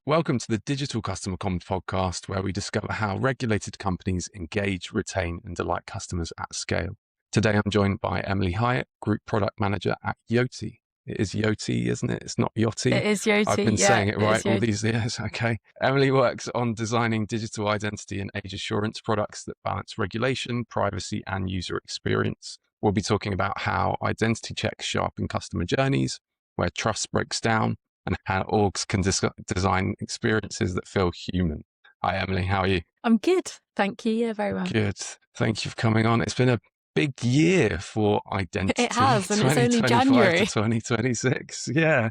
Welcome to the Digital Customer Comms podcast, where we discover how regulated companies engage, retain, and delight customers at scale. Today, I'm joined by Emily Hyett, Group Product Manager at Yoti. It is Yoti, isn't it? It's not Yoti. It is Yoti. I've been yeah, saying it right all Yoti. these years. Okay. Emily works on designing digital identity and age assurance products that balance regulation, privacy, and user experience. We'll be talking about how identity checks sharpen customer journeys, where trust breaks down, and how orgs can design experiences that feel human. Hi, Emily. How are you? I'm good. Thank you. Yeah, very well. Good. Thank you for coming on. It's been a big year for identity. It has, and it's only January. To 2026. Yeah.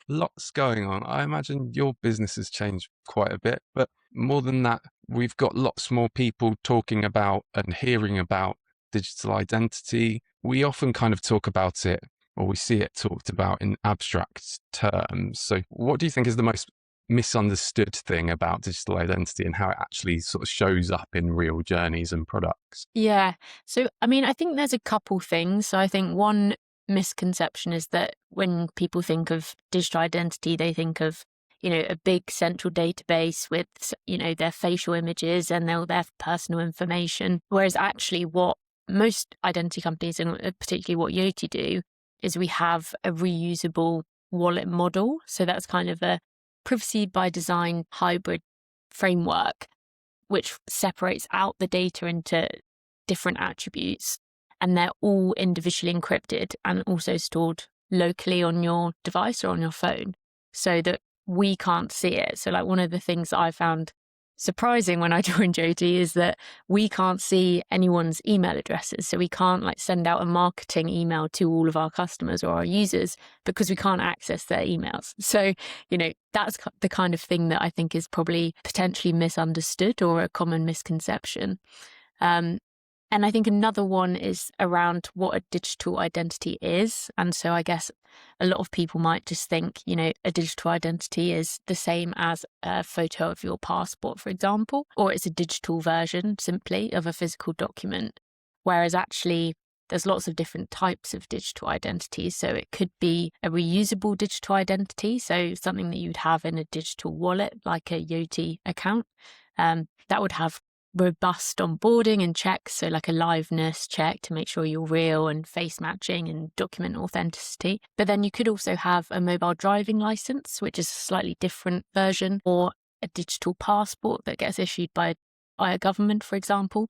Lots going on. I imagine your business has changed quite a bit, but more than that, we've got lots more people talking about and hearing about digital identity. We often kind of talk about it, or we see it talked about in abstract terms. So what do you think is the most misunderstood thing about digital identity and how it actually sort of shows up in real journeys and products? Yeah. So, I think there's a couple things. So I think one misconception is that when people think of digital identity, they think of, a big central database with, their facial images and all their personal information. Whereas actually what most identity companies, and particularly what Yoti do, is we have a reusable wallet model. So that's kind of a privacy by design hybrid framework, which separates out the data into different attributes. And they're all individually encrypted and also stored locally on your device or on your phone so that we can't see it. So like one of the things that I found surprising when I joined Yoti is that we can't see anyone's email addresses. So we can't send out a marketing email to all of our customers or our users because we can't access their emails. So, that's the kind of thing that I think is probably potentially misunderstood or a common misconception. And I think another one is around what a digital identity is. And so I guess a lot of people might just think, a digital identity is the same as a photo of your passport, for example, or it's a digital version simply of a physical document. Whereas actually there's lots of different types of digital identities. So it could be a reusable digital identity. So something that you'd have in a digital wallet, like a Yoti account, that would have robust onboarding and checks, so like a liveness check to make sure you're real and face matching and document authenticity. But then you could also have a mobile driving license, which is a slightly different version, or a digital passport that gets issued by a government, for example.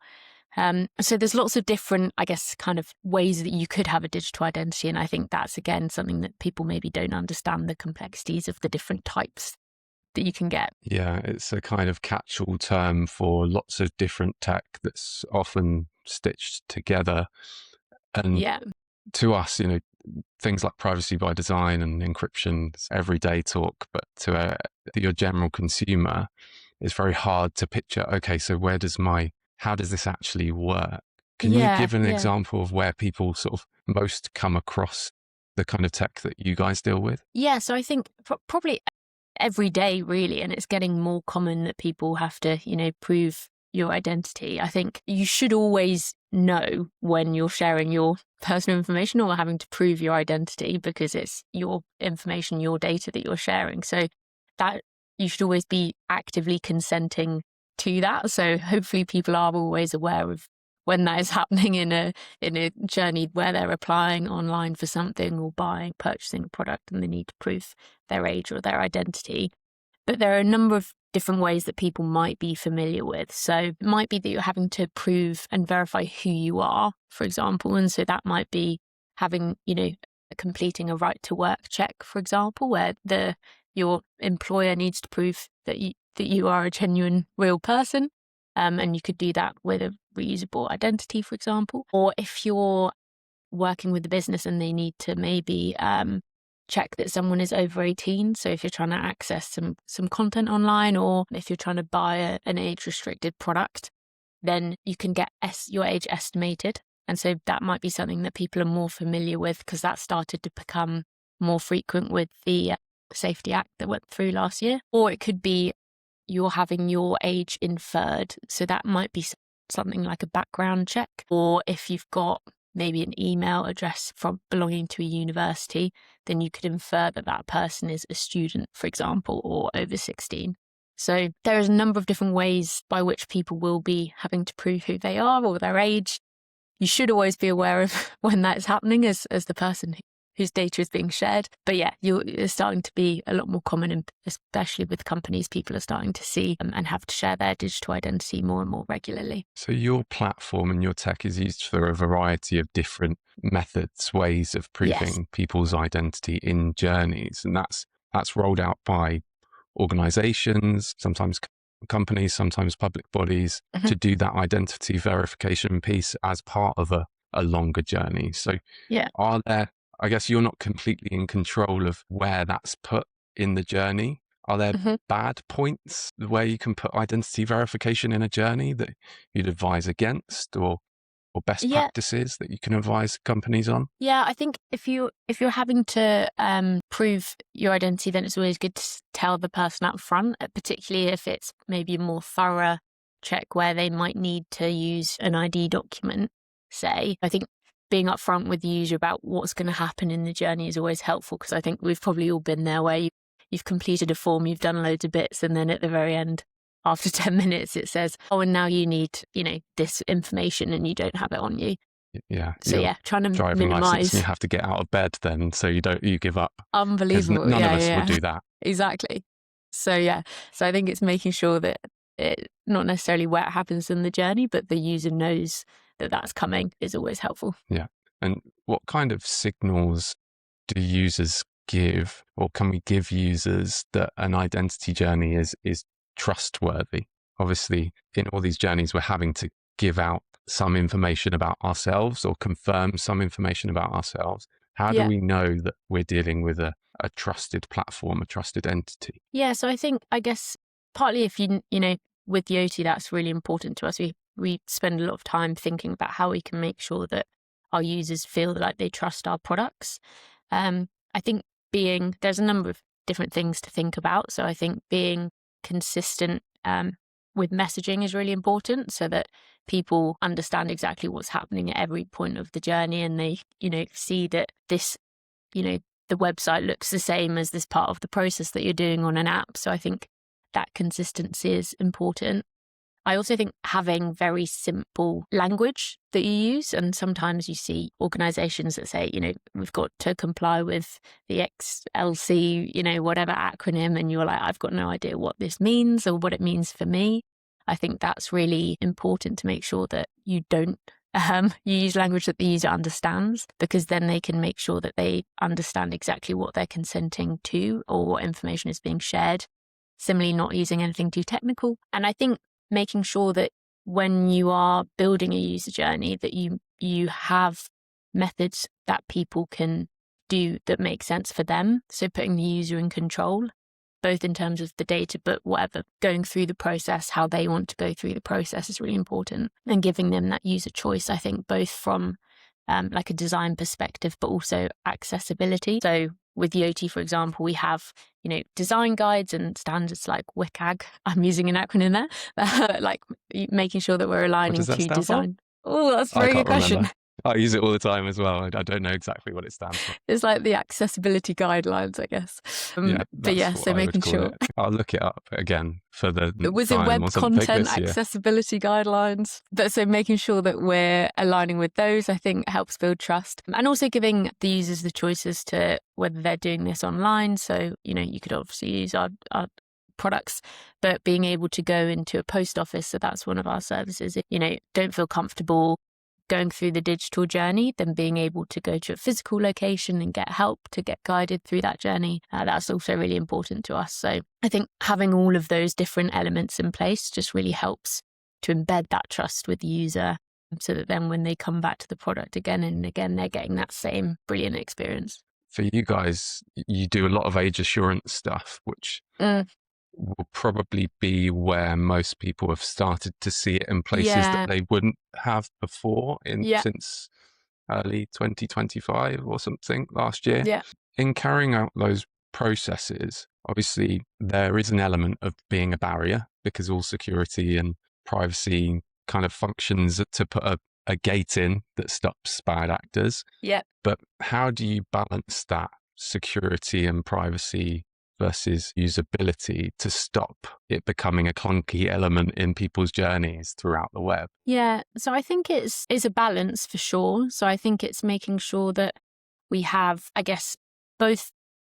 So there's lots of different, kind of ways that you could have a digital identity. And I think that's, again, something that people maybe don't understand, the complexities of the different types that you can get. Yeah, it's a kind of catch-all term for lots of different tech that's often stitched together. And to us, things like privacy by design and encryption is everyday talk, but to your general consumer, it's very hard to picture, okay, so how does this actually work? Can you give an example of where people sort of most come across the kind of tech that you guys deal with? Yeah, so I think probably every day, really, and it's getting more common that people have to, prove your identity. I think you should always know when you're sharing your personal information or having to prove your identity, because it's your information, your data that you're sharing. So that you should always be actively consenting to that. So hopefully people are always aware of when that is happening in a journey where they're applying online for something or purchasing a product and they need to prove their age or their identity. But there are a number of different ways that people might be familiar with. So it might be that you're having to prove and verify who you are, for example. And so that might be having, completing a right to work check, for example, where your employer needs to prove that you are a genuine real person. And you could do that with a reusable identity, for example. Or if you're working with a business and they need to maybe check that someone is over 18. So if you're trying to access some content online, or if you're trying to buy an age-restricted product, then you can get your age estimated. And so that might be something that people are more familiar with, because that started to become more frequent with the Safety Act that went through last year. Or it could be you're having your age inferred. So that might be something like a background check. Or if you've got maybe an email address from belonging to a university, then you could infer that that person is a student, for example, or over 16. So there is a number of different ways by which people will be having to prove who they are or their age. You should always be aware of when that is happening as the person whose data is being shared. But yeah, it's starting to be a lot more common, and especially with companies, people are starting to see and have to share their digital identity more and more regularly. So your platform and your tech is used for a variety of different methods, ways of proving people's identity in journeys. And that's rolled out by organizations, sometimes companies, sometimes public bodies, to do that identity verification piece as part of a longer journey. So are there, I guess you're not completely in control of where that's put in the journey. Are there bad points where you can put identity verification in a journey that you'd advise against, or best practices that you can advise companies on? Yeah, I think if you're having to prove your identity, then it's always good to tell the person up front, particularly if it's maybe a more thorough check where they might need to use an ID document, say. I think being upfront with the user about what's going to happen in the journey is always helpful, because I think we've probably all been there where you've completed a form, you've done loads of bits, and then at the very end, after 10 minutes, it says, oh, and now you need, this information, and you don't have it on you. Yeah. So trying to minimize. You have to get out of bed then, so you give up. Unbelievable. None of us would do that. Exactly. So so I think it's making sure that it, not necessarily where it happens in the journey, but the user knows that that's coming is always helpful. Yeah. And what kind of signals do users give, or can we give users that an identity journey is trustworthy? Obviously, in all these journeys, we're having to give out some information about ourselves or confirm some information about ourselves. How do we know that we're dealing with a trusted platform, a trusted entity? Yeah, so I guess partly if with Yoti, that's really important to us. We spend a lot of time thinking about how we can make sure that our users feel like they trust our products. I think there's a number of different things to think about. So I think being consistent with messaging is really important, so that people understand exactly what's happening at every point of the journey, and they, see that this, the website looks the same as this part of the process that you're doing on an app. So I think that consistency is important. I also think having very simple language that you use, and sometimes you see organizations that say, we've got to comply with the XLC, whatever acronym, and you're like, I've got no idea what this means or what it means for me. I think that's really important to make sure that you don't, you use language that the user understands, because then they can make sure that they understand exactly what they're consenting to or what information is being shared. Similarly, not using anything too technical. And I think making sure that when you are building a user journey, that you have methods that people can do that make sense for them. So putting the user in control, both in terms of the data, but whatever, going through the process, how they want to go through the process is really important. And giving them that user choice, I think, both from like a design perspective, but also accessibility. So with Yoti, for example, we have, design guides and standards like WCAG. I'm using an acronym there, like making sure that we're aligning to design. Oh, that's a very good question. Remember. I use it all the time as well. I don't know exactly what it stands for. It's like the accessibility guidelines, I guess. So making sure. I'll look it up again for the Was it web content accessibility guidelines? So making sure that we're aligning with those, I think, helps build trust. And also giving the users the choices to whether they're doing this online. So, you could obviously use our products, but being able to go into a post office, so that's one of our services. Don't feel comfortable going through the digital journey, then being able to go to a physical location and get help to get guided through that journey, that's also really important to us. So I think having all of those different elements in place just really helps to embed that trust with the user, so that then when they come back to the product again and again, they're getting that same brilliant experience. For you guys, you do a lot of age assurance stuff, which will probably be where most people have started to see it in places that they wouldn't have before since early 2025 or something last year. Yeah. In carrying out those processes, obviously there is an element of being a barrier, because all security and privacy kind of functions to put a gate in that stops bad actors. Yeah. But how do you balance that security and privacy versus usability to stop it becoming a clunky element in people's journeys throughout the web? Yeah. So I think it's a balance for sure. So I think it's making sure that we have, I guess, both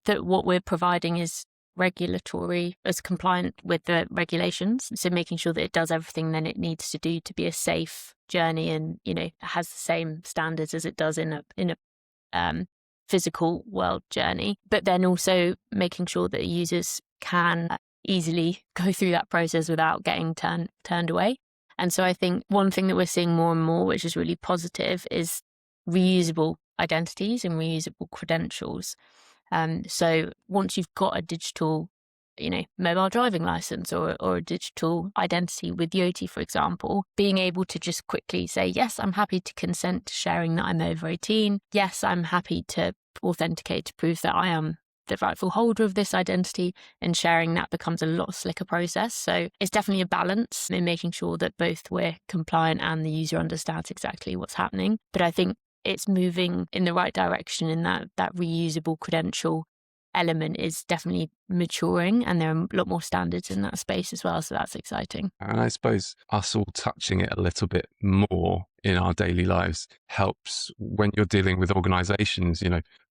that what we're providing is regulatory, as compliant with the regulations. So making sure that it does everything that it needs to do to be a safe journey and, has the same standards as it does in a physical world journey. But then also making sure that users can easily go through that process without getting turned away. And so I think one thing that we're seeing more and more, which is really positive, is reusable identities and reusable credentials. So once you've got a digital, mobile driving license or a digital identity with Yoti, for example, being able to just quickly say, yes, I'm happy to consent to sharing that I'm over 18. Yes, I'm happy to authenticate to prove that I am the rightful holder of this identity, and sharing that becomes a lot slicker process. So it's definitely a balance in making sure that both we're compliant and the user understands exactly what's happening. But I think it's moving in the right direction in that reusable credential element is definitely maturing, and there are a lot more standards in that space as well. So that's exciting. And I suppose us all touching it a little bit more in our daily lives helps when you're dealing with organizations.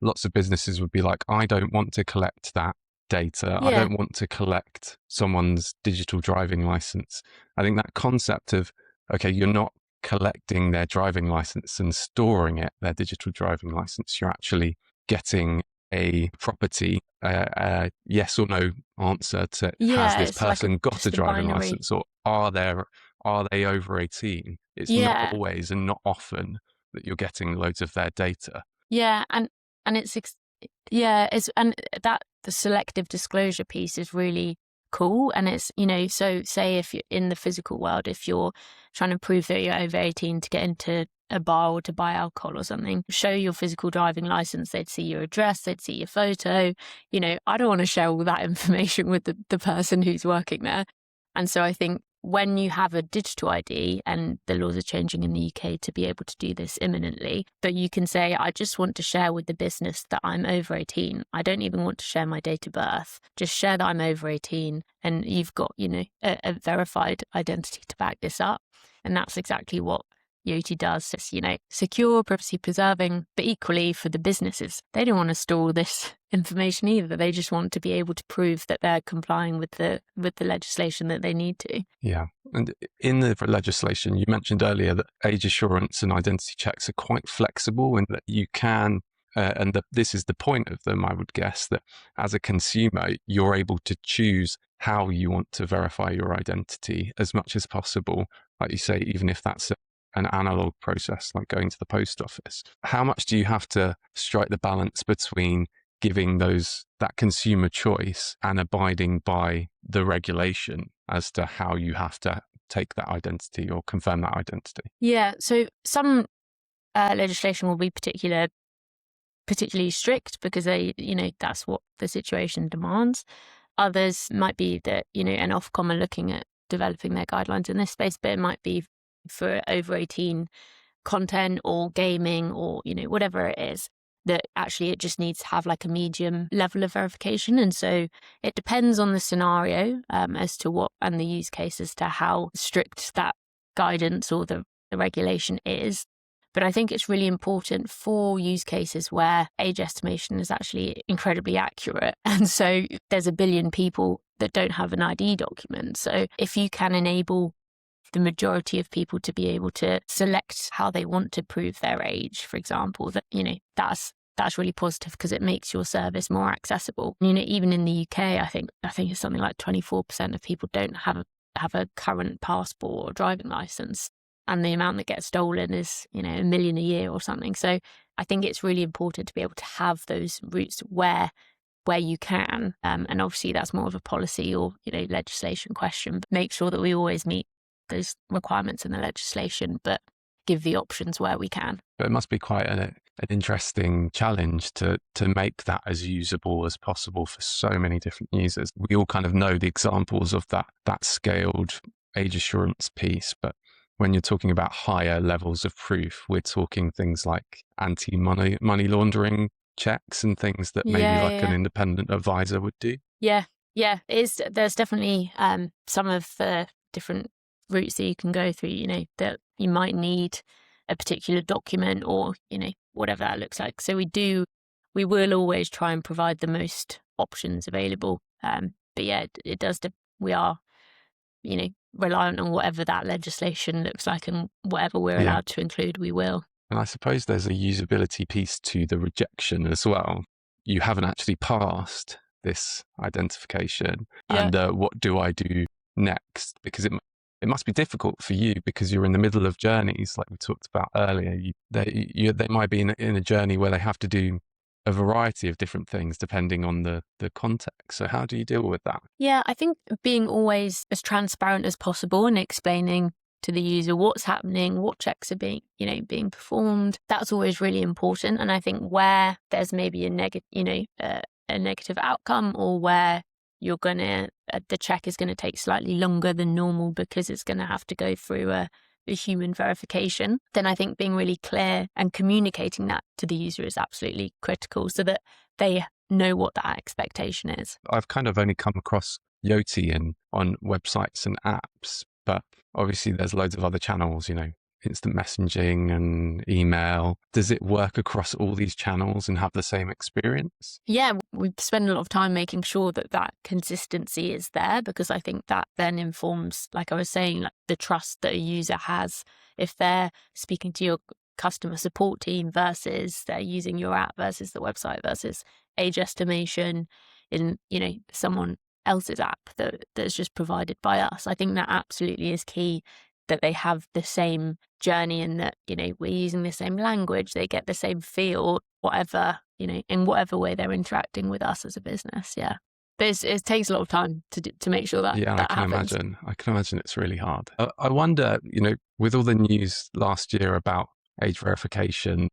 Lots of businesses would be like, I don't want to collect that data. Yeah. I don't want to collect someone's digital driving license. I think that concept of, okay, you're not collecting their driving license and storing it, their digital driving license, you're actually getting a property, a yes or no answer to, has this person got a driving license, or are they over 18? It's not always and not often that you're getting loads of their data. Yeah, and it's and that the selective disclosure piece is really cool. And it's, so say if you're in the physical world, if you're trying to prove that you're over 18 to get into a bar or to buy alcohol or something, show your physical driving license, they'd see your address, they'd see your photo. I don't want to share all that information with the person who's working there. And so I think when you have a digital ID, and the laws are changing in the UK to be able to do this imminently, but you can say, I just want to share with the business that I'm over 18. I don't even want to share my date of birth. Just share that I'm over 18, and you've got, a verified identity to back this up. And that's exactly what Yoti does. It's, secure, privacy preserving, but equally for the businesses, they don't want to store all this information either. They just want to be able to prove that they're complying with the legislation that they need to. Yeah. And in the legislation, you mentioned earlier that age assurance and identity checks are quite flexible, and that you can, this is the point of them, I would guess, that as a consumer, you're able to choose how you want to verify your identity as much as possible. Like you say, even if that's an analog process, like going to the post office. How much do you have to strike the balance between giving that consumer choice and abiding by the regulation as to how you have to take that identity or confirm that identity? Yeah, so some legislation will be particularly strict because that's what the situation demands. Others might be that, and Ofcom are looking at developing their guidelines in this space, but it might be for over 18 content or gaming or, whatever it is, that actually it just needs to have like a medium level of verification. And so it depends on the scenario as to what, and the use case as to how strict that guidance or the regulation is. But I think it's really important for use cases where age estimation is actually incredibly accurate. And so there's a billion people that don't have an ID document. So if you can enable the majority of people to be able to select how they want to prove their age, for example, that, that's really positive because it makes your service more accessible. Even in the UK, I think it's something like 24% of people don't have a current passport or driving license. And the amount that gets stolen is, 1 million a year or something. So I think it's really important to be able to have those routes where you can. And obviously that's more of a policy or, legislation question. But make sure that we always meet those requirements in the legislation, but give the options where we can. But it must be quite an interesting challenge to make that as usable as possible for so many different users. We all kind of know the examples of that scaled age assurance piece, but when you're talking about higher levels of proof, we're talking things like anti-money laundering checks and things that maybe like an independent advisor would do. Yeah. There's definitely some of the different routes that you can go through, that you might need a particular document or, whatever that looks like. So we will always try and provide the most options available. But yeah, it does, we are, reliant on whatever that legislation looks like, and whatever we're allowed to include, we will. And I suppose there's a usability piece to the rejection as well. You haven't actually passed this identification, and what do I do next? Because it must be difficult for you because you're in the middle of journeys, like we talked about earlier. They might be in a journey where they have to do a variety of different things depending on the context. So how do you deal with that? Yeah, I think being always as transparent as possible and explaining to the user what's happening, what checks are being performed, that's always really important. And I think where there's maybe a negative outcome, or where the check is going to take slightly longer than normal because it's going to have to go through a human verification, then I think being really clear and communicating that to the user is absolutely critical so that they know what that expectation is. I've kind of only come across Yoti on websites and apps, but obviously there's loads of other channels, instant messaging and email. Does it work across all these channels and have the same experience? Yeah, we spend a lot of time making sure that consistency is there, because I think that then informs, like I was saying, like the trust that a user has if they're speaking to your customer support team versus they're using your app versus the website versus age estimation in, someone else's app that's just provided by us. I think that absolutely is key, that they have the same journey and that, we're using the same language, they get the same feel, whatever, in whatever way they're interacting with us as a business. Yeah. But it takes a lot of time to make sure that that happens. I can imagine it's really hard. I wonder, with all the news last year about age verification,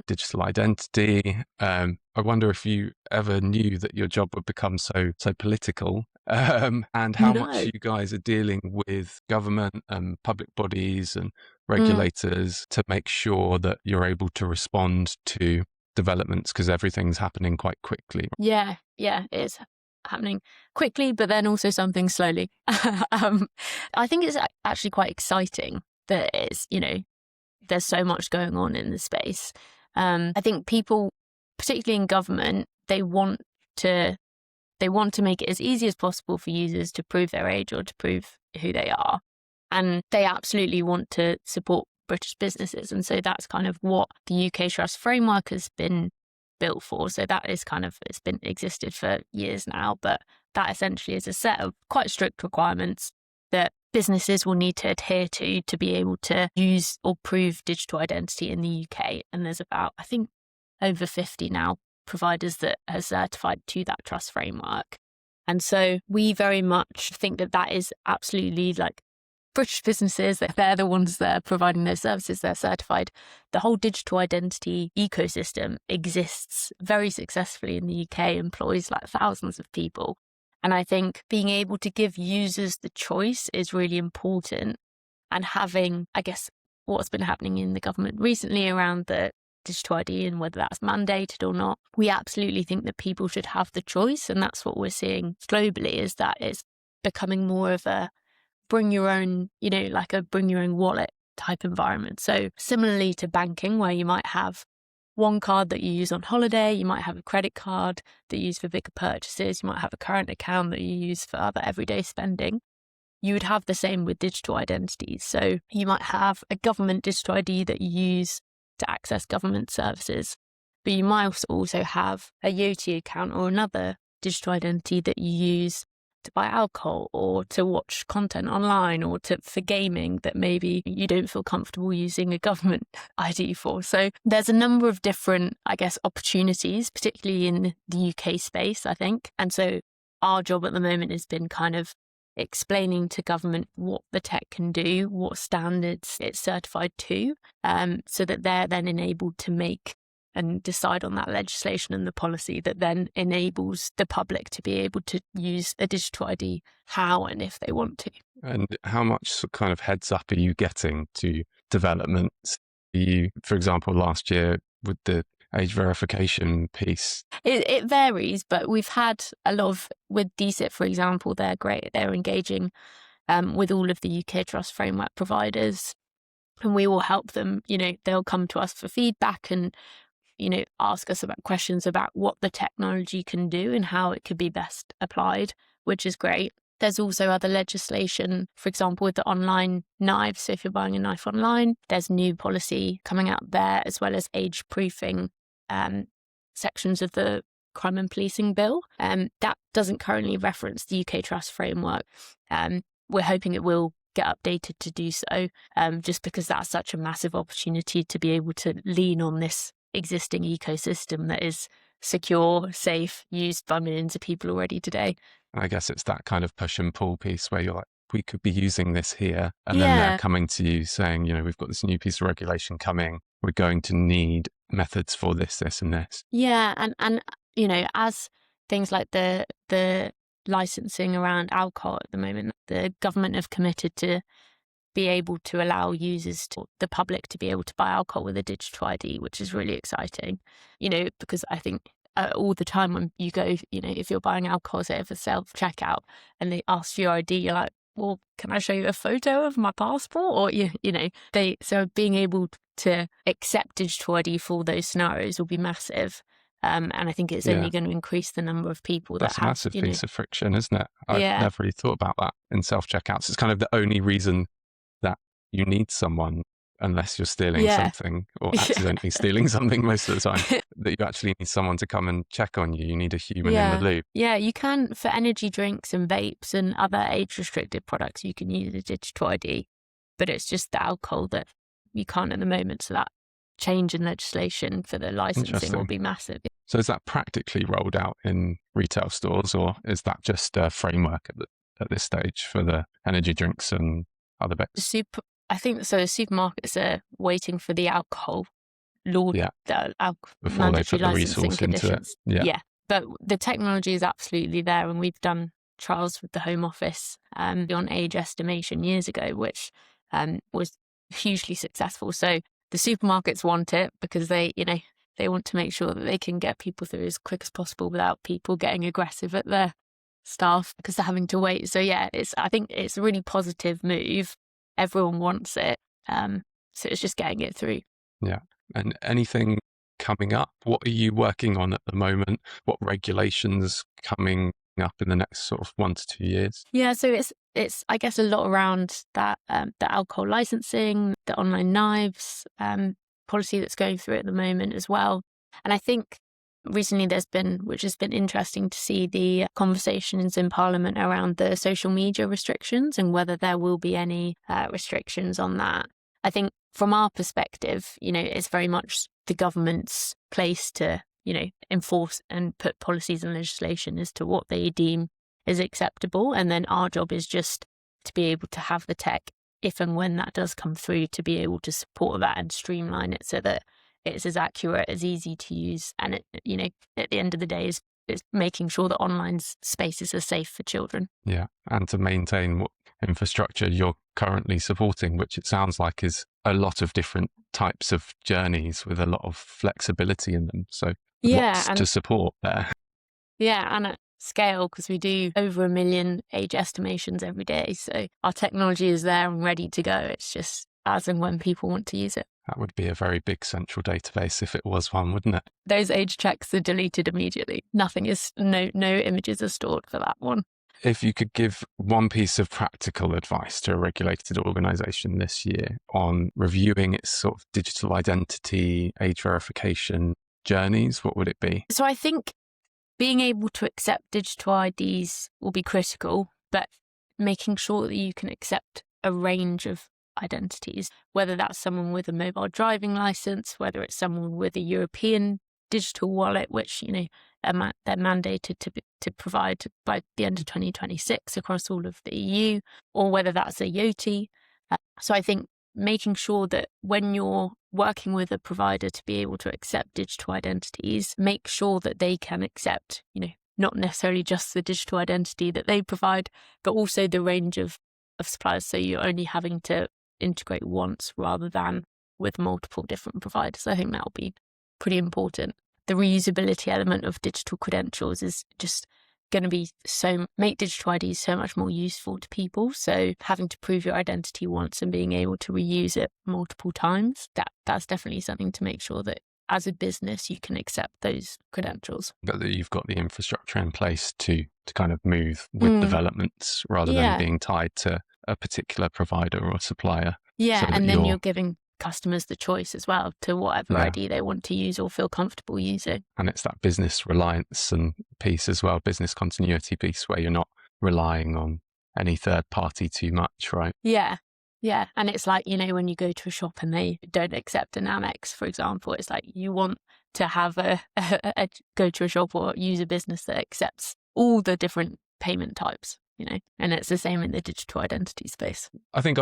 digital identity, I wonder if you ever knew that your job would become so political, and how much you guys are dealing with government and public bodies and regulators to make sure that you're able to respond to developments, because everything's happening quite quickly. Yeah, it's happening quickly, but then also something slowly. I think it's actually quite exciting that it's, there's so much going on in the space. I think people, particularly in government, they want to make it as easy as possible for users to prove their age or to prove who they are. And they absolutely want to support British businesses. And so that's kind of what the UK Trust Framework has been built for. So that is it's been existed for years now, but that essentially is a set of quite strict requirements that businesses will need to adhere to be able to use or prove digital identity in the UK. And there's about, I think, over 50 now providers that are certified to that trust framework. And so we very much think that is absolutely like British businesses, that they're the ones that are providing those services, they're certified. The whole digital identity ecosystem exists very successfully in the UK, employs like thousands of people. And I think being able to give users the choice is really important. And having, I guess, what's been happening in the government recently around the digital ID and whether that's mandated or not, we absolutely think that people should have the choice. And that's what we're seeing globally, is that it's becoming more of a bring your own, like a bring your own wallet type environment. So similarly to banking, where you might have one card that you use on holiday, you might have a credit card that you use for bigger purchases, you might have a current account that you use for other everyday spending. You would have the same with digital identities. So you might have a government digital ID that you use to access government services, but you might also have a Yoti account or another digital identity that you use to buy alcohol or to watch content online or for gaming that maybe you don't feel comfortable using a government ID for. So there's a number of different, I guess, opportunities, particularly in the UK space, I think. And so our job at the moment has been kind of explaining to government what the tech can do, what standards it's certified to, so that they're then enabled to make and decide on that legislation and the policy that then enables the public to be able to use a digital ID how and if they want to. And how much kind of heads up are you getting to developments? For example, last year with the age verification piece? It varies, but we've had a lot of, with DSIT, for example, they're great. They're engaging with all of the UK Trust Framework providers, and we will help them. They'll come to us for feedback and, ask us about questions about what the technology can do and how it could be best applied, which is great. There's also other legislation, for example, with the online knives. So if you're buying a knife online, there's new policy coming out there, as well as age proofing sections of the Crime and Policing Bill. That doesn't currently reference the UK Trust Framework. We're hoping it will get updated to do so, just because that's such a massive opportunity to be able to lean on this existing ecosystem that is secure, safe, used by millions of people already today. I guess it's that kind of push and pull piece where you're like, we could be using this here. And then they're coming to you saying, we've got this new piece of regulation coming. We're going to need methods for this, this, and this. Yeah. And as things like the licensing around alcohol at the moment, the government have committed to be able to allow the public to be able to buy alcohol with a digital ID, which is really exciting, because I think all the time when you go, if you're buying alcohol, say, for self-checkout and they ask for your ID, you're like, well, can I show you a photo of my passport? Or, so being able to accept digital ID for those scenarios will be massive. And I think it's only going to increase the number of people That's that have... That's a massive piece of friction, isn't it? I've never really thought about that in self-checkouts. It's kind of the only reason that you need someone, unless you're stealing something or accidentally stealing something most of the time, that you actually need someone to come and check on you. You need a human in the loop. Yeah, you can, for energy drinks and vapes and other age-restricted products, you can use a digital ID, but it's just the alcohol that you can't at the moment. So that change in legislation for the licensing will be massive. So is that practically rolled out in retail stores, or is that just a framework at this stage for the energy drinks and other bits? I think so. The supermarkets are waiting for the alcohol law, before they put the resource into it. Yeah, but the technology is absolutely there, and we've done trials with the Home Office on age estimation years ago, which was hugely successful. So the supermarkets want it because they want to make sure that they can get people through as quick as possible without people getting aggressive at their staff because they're having to wait. So yeah, I think it's a really positive move. Everyone wants it. So it's just getting it through. Yeah. And anything coming up? What are you working on at the moment? What regulations coming up in the next sort of 1 to 2 years? Yeah, so it's I guess a lot around that the alcohol licensing, the online knives policy that's going through at the moment as well. And I think recently which has been interesting to see the conversations in Parliament around the social media restrictions and whether there will be any restrictions on that. I think from our perspective, it's very much the government's place to, enforce and put policies and legislation as to what they deem is acceptable. And then our job is just to be able to have the tech, if and when that does come through, to be able to support that and streamline it so that it's as accurate, as easy to use. And it, at the end of the day is making sure that online spaces are safe for children. Yeah. And to maintain what infrastructure you're currently supporting, which it sounds like is a lot of different types of journeys with a lot of flexibility in them. So lots to support there. Yeah. And at scale, because we do over 1 million age estimations every day. So our technology is there and ready to go. It's just as and when people want to use it. That would be a very big central database if it was one, wouldn't it? Those age checks are deleted immediately. No images are stored for that one. If you could give one piece of practical advice to a regulated organisation this year on reviewing its sort of digital identity, age verification journeys, what would it be? So I think being able to accept digital IDs will be critical, but making sure that you can accept a range of identities, whether that's someone with a mobile driving license, whether it's someone with a European digital wallet, which they're mandated to provide by the end of 2026 across all of the EU, or whether that's a Yoti. So I think making sure that when you're working with a provider to be able to accept digital identities, make sure that they can accept, not necessarily just the digital identity that they provide, but also the range of suppliers. So you're only having to integrate once rather than with multiple different providers. I think that'll be pretty important. The reusability element of digital credentials is just going to be make digital IDs so much more useful to people. So having to prove your identity once and being able to reuse it multiple times, that's definitely something to make sure that as a business you can accept those credentials. But that you've got the infrastructure in place to kind of move with developments rather than being tied to a particular provider or supplier. Yeah, and then you're giving customers the choice as well to whatever ID they want to use or feel comfortable using. And it's that business reliance and piece as well, business continuity piece, where you're not relying on any third party too much, right? Yeah. And it's like, when you go to a shop and they don't accept an Amex, for example, it's like you want to have go to a shop or use a business that accepts all the different payment types, and it's the same in the digital identity space. I think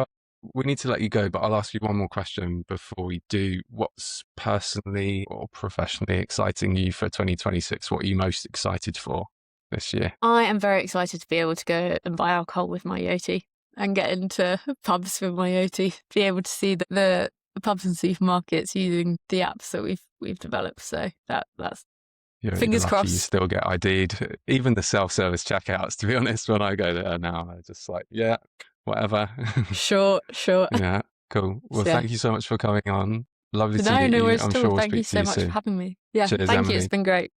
we need to let you go, but I'll ask you one more question before we do. What's personally or professionally exciting you for 2026? What are you most excited for this year? I am very excited to be able to go and buy alcohol with my Yoti and get into pubs with my Yoti, be able to see the pubs and supermarkets using the apps that we've developed. So that's fingers crossed. You still get ID'd, even the self-service checkouts. To be honest, when I go there now, I'm just like, whatever. Sure. Yeah, cool. Well, thank you so much for coming on. Lovely to meet you. No worries at all. Thank you so much for having me. Yeah, Cheers, thank Emily. you. It's been great.